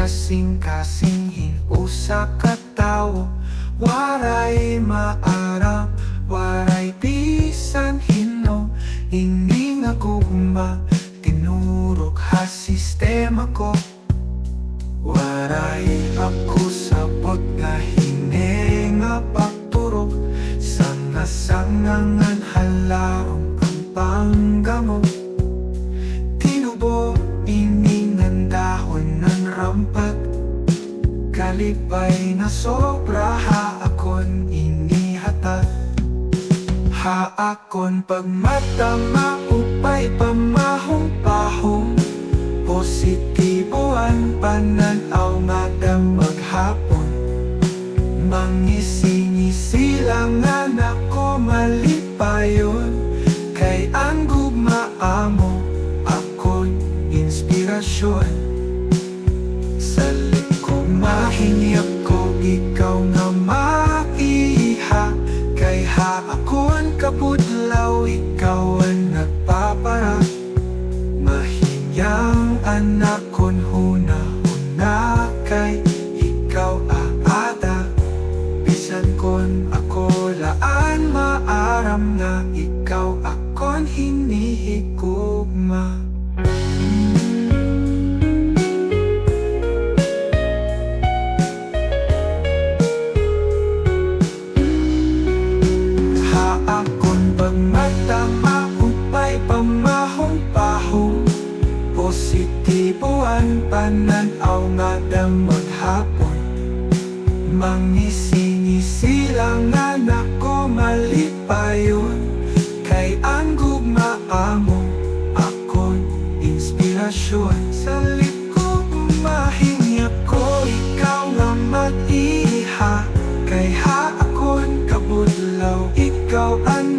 kasing-kasinghin usa ka tawo. Waray maaram, waray bisan hinom. Ini nga gugma, tinurok ha sistema ko. Waray ako sabot nga hininga pagturok. Sanga-sangangan halarong ang panggamo. Tinubo, iningan dahon ng rampat. Kalipay na sobra haakon inihatat. Haakon pagmata maupay pamahong-pahong. Positiboan pananaw nga maghapon. Mangisi-ngisi lang nga ako malipayon. Kay ang gugmaa mo ako'y inspirasyon. Sa likong mahingyak ko ikaw nga maiha. Kay haakon kabudlaw ikaw ang nagpapara. Mahinyang anak kon huna-huna kay ikaw aada. Bisan kon ako laan maaram nga ikaw akon hinihigugma. Haakon pagmata maupay pamahong-pahong. Positiboan pananaw nga damot hapon. Mangisi-ngisi lang nga nako malipayon. Kay ang gugmaa mo ako'y inspirasyon. Sa likod mahingyak ko ikaw nga mag-iha. Kay haakon kabudlaw ikaw ang